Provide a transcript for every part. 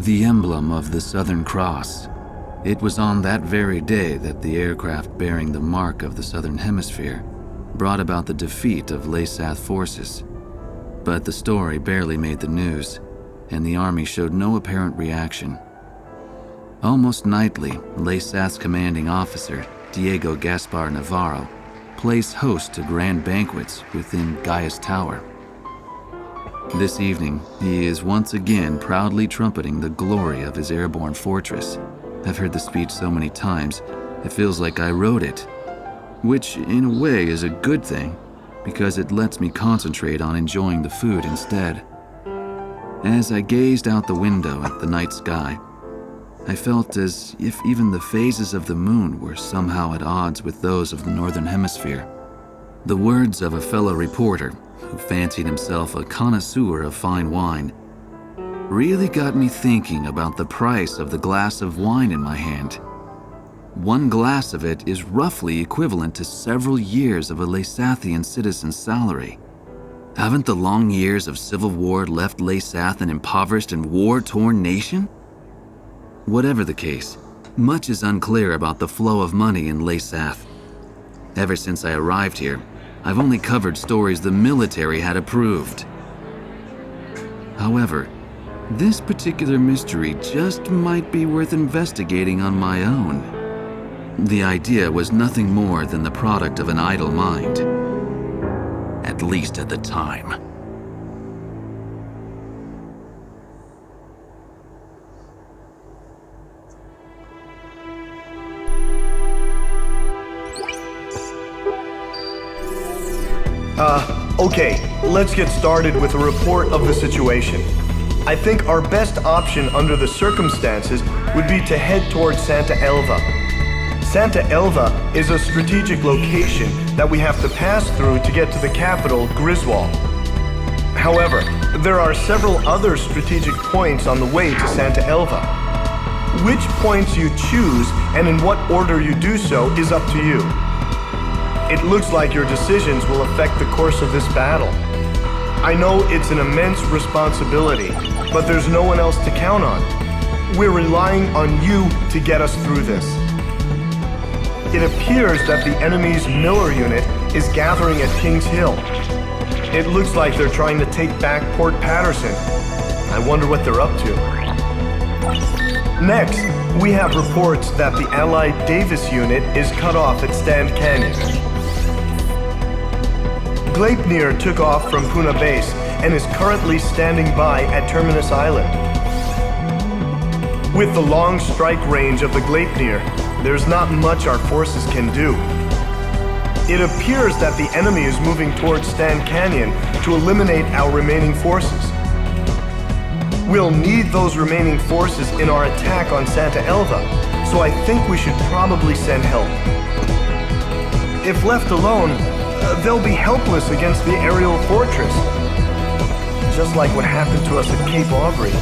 The emblem of the Southern Cross. It was on that very day that the aircraft bearing the mark of the Southern Hemisphere brought about the defeat of Laysath forces. But the story barely made the news, and the army showed no apparent reaction. Almost nightly, Laysath's commanding officer, Diego Gaspar Navarro, plays host to grand banquets within Gaius Tower. This evening, he is once again proudly trumpeting the glory of his airborne fortress. I've heard the speech so many times, it feels like I wrote it, which in a way is a good thing, because it lets me concentrate on enjoying the food instead. As I gazed out the window at the night sky, I felt as if even the phases of the moon were somehow at odds with those of the Northern Hemisphere. The words of a fellow reporter, who fancied himself a connoisseur of fine wine, really got me thinking about the price of the glass of wine in my hand. One glass of it is roughly equivalent to several years of a Laysathian citizen's salary. Haven't the long years of civil war left Laysath an impoverished and war-torn nation? Whatever the case, much is unclear about the flow of money in Laysath. Ever since I arrived here, I've only covered stories the military had approved. However, this particular mystery just might be worth investigating on my own. The idea was nothing more than the product of an idle mind. At least at the time. Okay, let's get started with a report of the situation. I think our best option under the circumstances would be to head towards Santa Elva. Santa Elva is a strategic location that we have to pass through to get to the capital, Griswold. However, there are several other strategic points on the way to Santa Elva. Which points you choose and in what order you do so is up to you. It looks like your decisions will affect the course of this battle. I know it's an immense responsibility, but there's no one else to count on. We're relying on you to get us through this. It appears that the enemy's Miller unit is gathering at Kings Hill. It looks like they're trying to take back Port Patterson. I wonder what they're up to. Next, we have reports that the Allied Davis unit is cut off at Stand Canyon. Gleipnir took off from Puna Base and is currently standing by at Terminus Island. With the long strike range of the Gleipnir, there's not much our forces can do. It appears that the enemy is moving towards Stand Canyon to eliminate our remaining forces. We'll need those remaining forces in our attack on Santa Elva, so I think we should probably send help. If left alone, they'll be helpless against the aerial fortress, just like what happened to us at Cape Aubrey.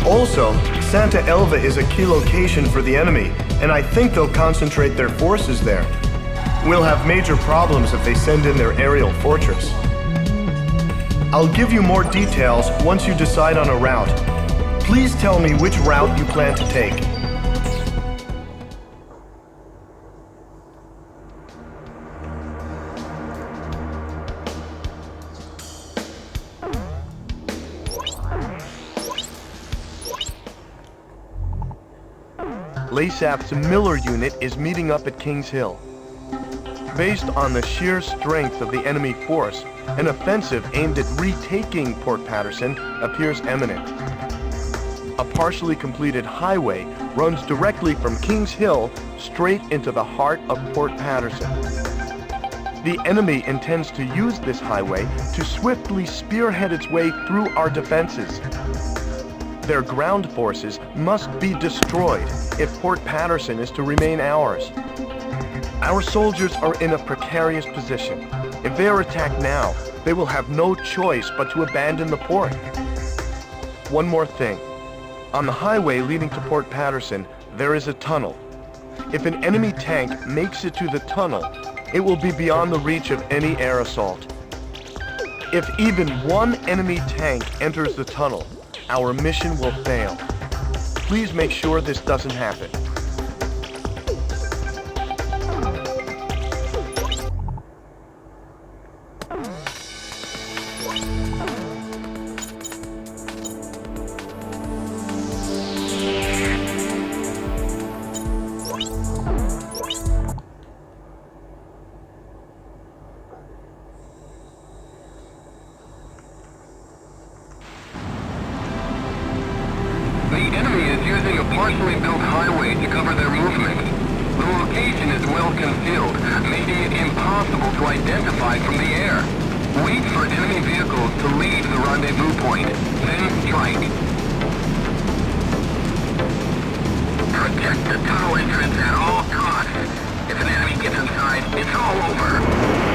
Also, Santa Elva is a key location for the enemy, and I think they'll concentrate their forces there. We'll have major problems if they send in their aerial fortress. I'll give you more details once you decide on a route. Please tell me which route you plan to take. Laysath's Miller unit is meeting up at Kings Hill. Based on the sheer strength of the enemy force, an offensive aimed at retaking Port Patterson appears imminent. A partially completed highway runs directly from Kings Hill straight into the heart of Port Patterson. The enemy intends to use this highway to swiftly spearhead its way through our defenses. Their ground forces must be destroyed if Port Patterson is to remain ours. Our soldiers are in a precarious position. If they are attacked now, they will have no choice but to abandon the port. One more thing. On the highway leading to Port Patterson, there is a tunnel. If an enemy tank makes it to the tunnel, it will be beyond the reach of any air assault. If even one enemy tank enters the tunnel, our mission will fail. Please make sure this doesn't happen. The enemy is using a partially built highway to cover their movement. The location is well concealed, making it impossible to identify from the air. Wait for enemy vehicles to leave the rendezvous point, then strike. Protect the tunnel entrance at all costs. If an enemy gets inside, it's all over.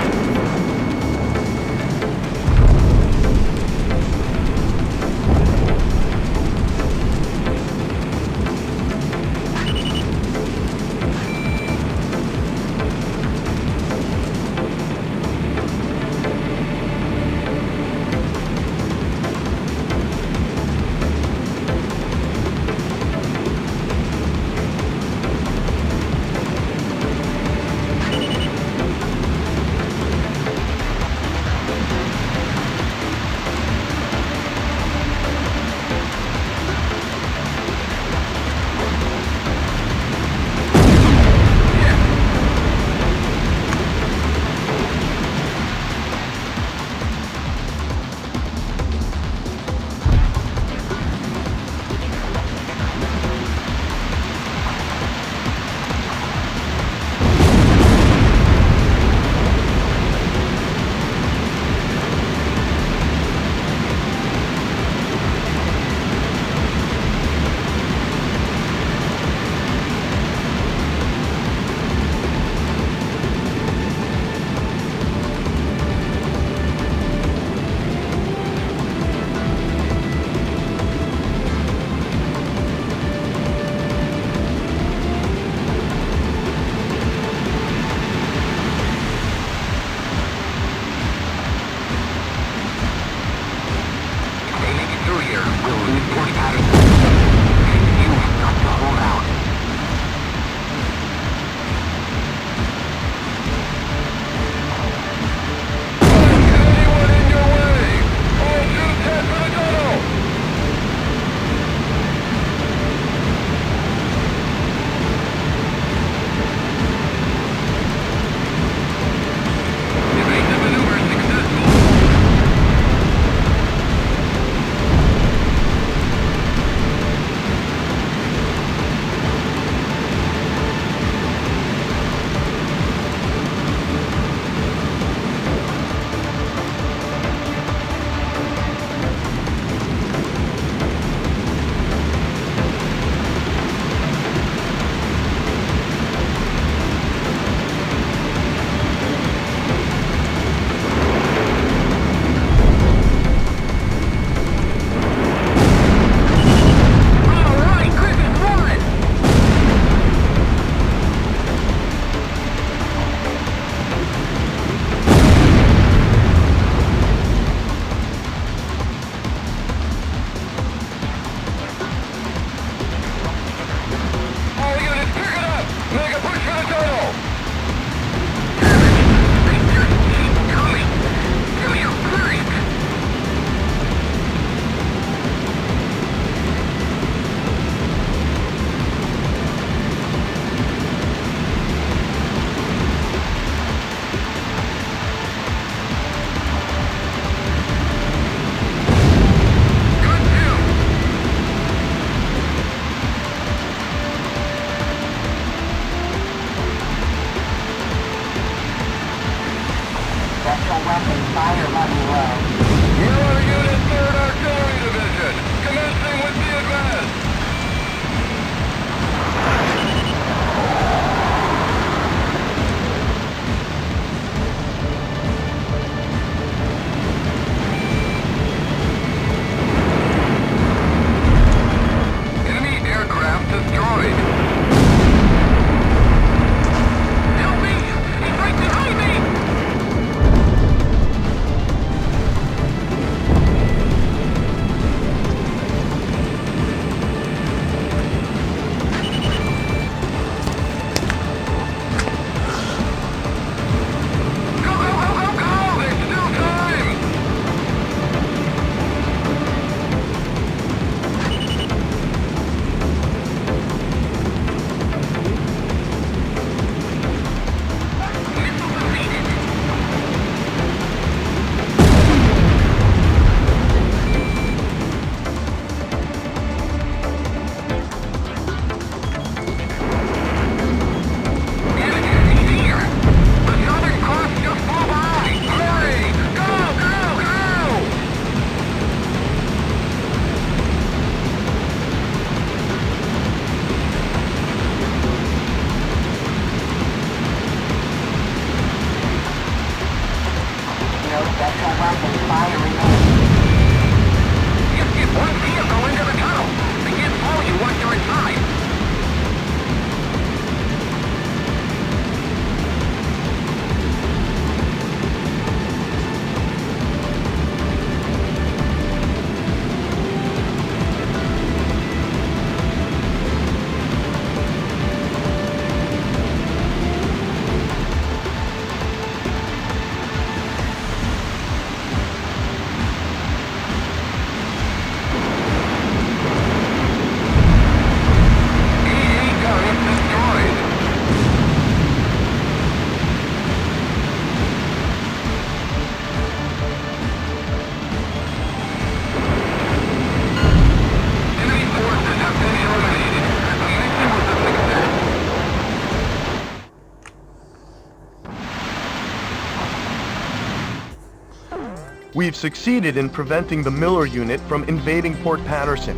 We've succeeded in preventing the Miller Unit from invading Port Patterson.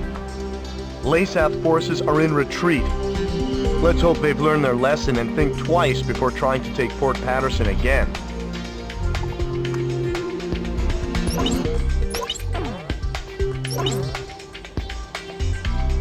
Laysath forces are in retreat. Let's hope they've learned their lesson and think twice before trying to take Port Patterson again.